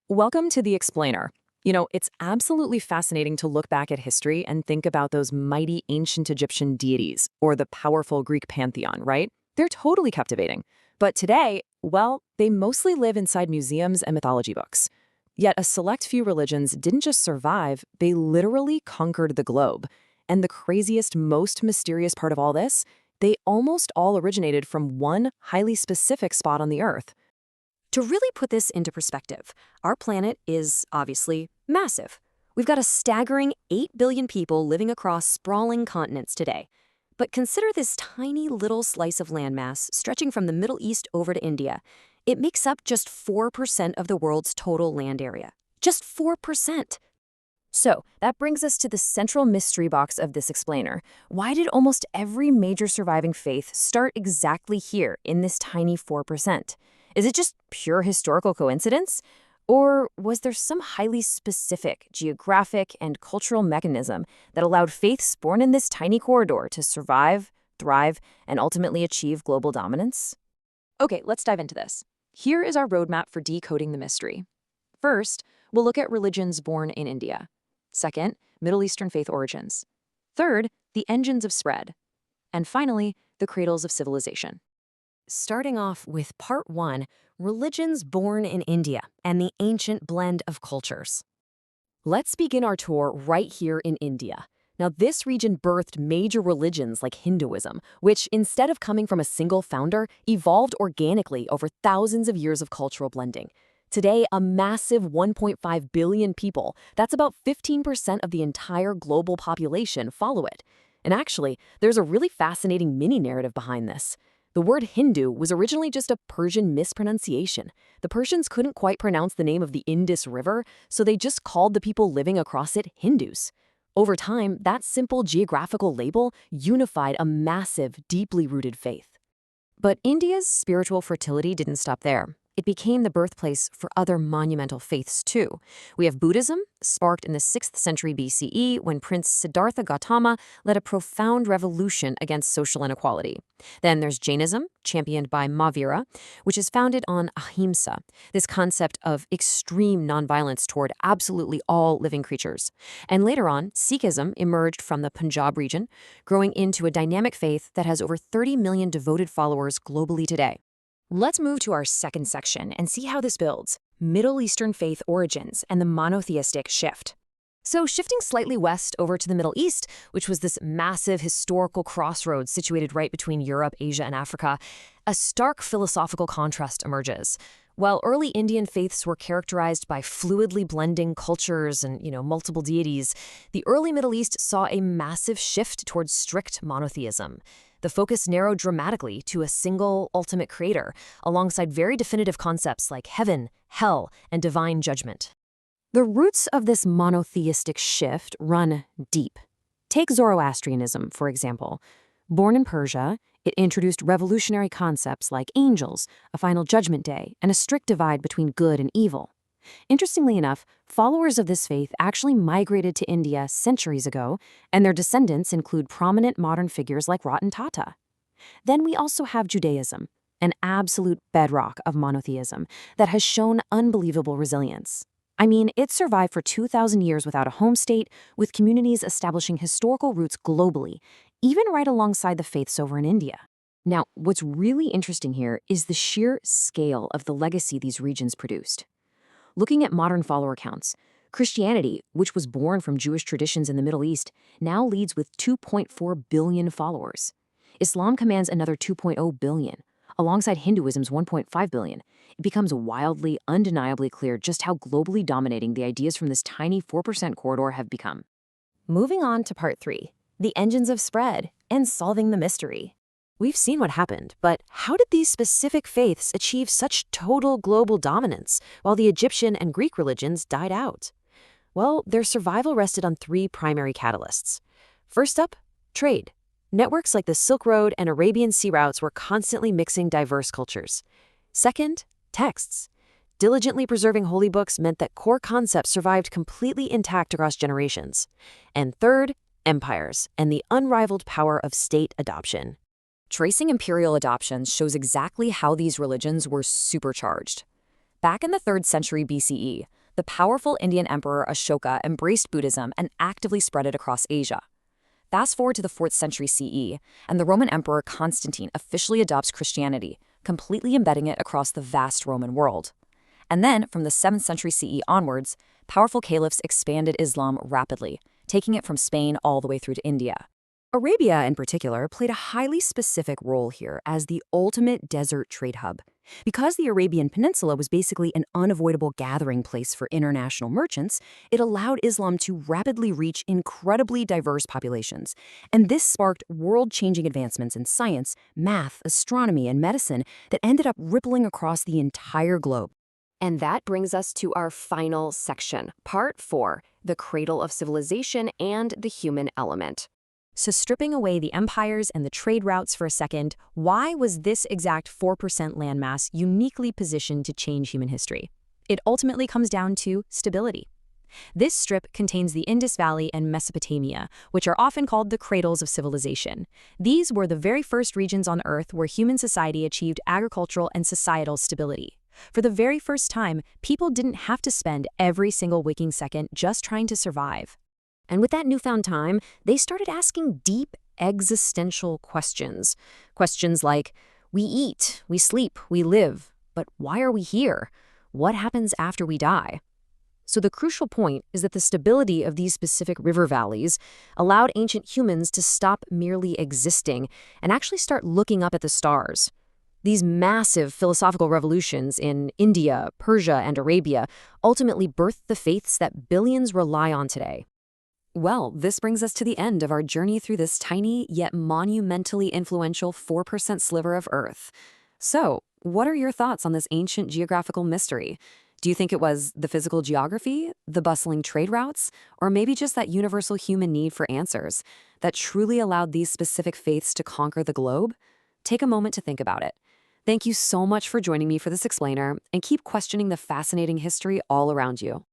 Welcome to The Explainer. It's absolutely fascinating to look back at history and think about those mighty ancient Egyptian deities or the powerful Greek pantheon, right? They're totally captivating. But today, well, they mostly live inside museums and mythology books. Yet a select few religions didn't just survive, they literally conquered the globe. And the craziest, most mysterious part of all this, they almost all originated from one highly specific spot on the Earth. To really put this into perspective, our planet is obviously massive. We've got a staggering 8 billion people living across sprawling continents today. But consider this tiny little slice of landmass stretching from the Middle East over to India. It makes up just 4% of the world's total land area. Just 4%. So, that brings us to the central mystery box of this explainer. Why did almost every major surviving faith start exactly here in this tiny 4%? Is it just pure historical coincidence? Or was there some highly specific geographic and cultural mechanism that allowed faiths born in this tiny corridor to survive, thrive, and ultimately achieve global dominance? Okay, let's dive into this. Here is our roadmap for decoding the mystery. First, we'll look at religions born in India. Second, Middle Eastern faith origins. Third, the engines of spread. And finally, the cradles of civilization. Starting off with part 1, religions born in India and the ancient blend of cultures. Let's begin our tour right here in India. Now, this region birthed major religions like Hinduism, which, instead of coming from a single founder, evolved organically over thousands of years of cultural blending. Today, a massive 1.5 billion people, that's about 15% of the entire global population, follow it. And actually, there's a really fascinating mini-narrative behind this. The word Hindu was originally just a Persian mispronunciation. The Persians couldn't quite pronounce the name of the Indus River, so they just called the people living across it Hindus. Over time, that simple geographical label unified a massive, deeply rooted faith. But India's spiritual fertility didn't stop there. It became the birthplace for other monumental faiths, too. We have Buddhism, sparked in the 6th century BCE when Prince Siddhartha Gautama led a profound revolution against social inequality. Then there's Jainism, championed by Mahavira, which is founded on ahimsa, this concept of extreme nonviolence toward absolutely all living creatures. And later on, Sikhism emerged from the Punjab region, growing into a dynamic faith that has over 30 million devoted followers globally today. Let's move to our second section and see how this builds: Middle Eastern faith origins and the monotheistic shift. So shifting slightly west over to the Middle East, which was this massive historical crossroads situated right between Europe, Asia, and Africa, a stark philosophical contrast emerges. While early Indian faiths were characterized by fluidly blending cultures and, multiple deities, the early Middle East saw a massive shift towards strict monotheism. The focus narrowed dramatically to a single ultimate creator, alongside very definitive concepts like heaven, hell, and divine judgment. The roots of this monotheistic shift run deep. Take Zoroastrianism, for example. Born in Persia, it introduced revolutionary concepts like angels, a final judgment day, and a strict divide between good and evil. Interestingly enough, followers of this faith actually migrated to India centuries ago, and their descendants include prominent modern figures like Ratan Tata. Then we also have Judaism, an absolute bedrock of monotheism that has shown unbelievable resilience. I mean, it survived for 2,000 years without a home state, with communities establishing historical roots globally, even right alongside the faiths over in India. Now, what's really interesting here is the sheer scale of the legacy these regions produced. Looking at modern follower counts, Christianity, which was born from Jewish traditions in the Middle East, now leads with 2.4 billion followers. Islam commands another 2.0 billion, alongside Hinduism's 1.5 billion. It becomes wildly, undeniably clear just how globally dominating the ideas from this tiny 4% corridor have become. Moving on to part 3, the engines of spread and solving the mystery. We've seen what happened, but how did these specific faiths achieve such total global dominance while the Egyptian and Greek religions died out? Well, their survival rested on 3 primary catalysts. First up, trade. Networks like the Silk Road and Arabian sea routes were constantly mixing diverse cultures. Second, texts. Diligently preserving holy books meant that core concepts survived completely intact across generations. And third, empires and the unrivaled power of state adoption. Tracing imperial adoptions shows exactly how these religions were supercharged. Back in the 3rd century BCE, the powerful Indian emperor Ashoka embraced Buddhism and actively spread it across Asia. Fast forward to the 4th century CE, and the Roman Emperor Constantine officially adopts Christianity, completely embedding it across the vast Roman world. And then, from the 7th century CE onwards, powerful caliphs expanded Islam rapidly, taking it from Spain all the way through to India. Arabia, in particular, played a highly specific role here as the ultimate desert trade hub. Because the Arabian Peninsula was basically an unavoidable gathering place for international merchants, it allowed Islam to rapidly reach incredibly diverse populations. And this sparked world-changing advancements in science, math, astronomy, and medicine that ended up rippling across the entire globe. And that brings us to our final section, Part 4, the cradle of civilization and the human element. So stripping away the empires and the trade routes for a second, why was this exact 4% landmass uniquely positioned to change human history? It ultimately comes down to stability. This strip contains the Indus Valley and Mesopotamia, which are often called the cradles of civilization. These were the very first regions on Earth where human society achieved agricultural and societal stability. For the very first time, people didn't have to spend every single waking second just trying to survive. And with that newfound time, they started asking deep existential questions. Questions like, we eat, we sleep, we live, but why are we here? What happens after we die? So the crucial point is that the stability of these specific river valleys allowed ancient humans to stop merely existing and actually start looking up at the stars. These massive philosophical revolutions in India, Persia, and Arabia ultimately birthed the faiths that billions rely on today. Well, this brings us to the end of our journey through this tiny yet monumentally influential 4% sliver of Earth. So, what are your thoughts on this ancient geographical mystery? Do you think it was the physical geography, the bustling trade routes, or maybe just that universal human need for answers that truly allowed these specific faiths to conquer the globe? Take a moment to think about it. Thank you so much for joining me for this explainer, and keep questioning the fascinating history all around you.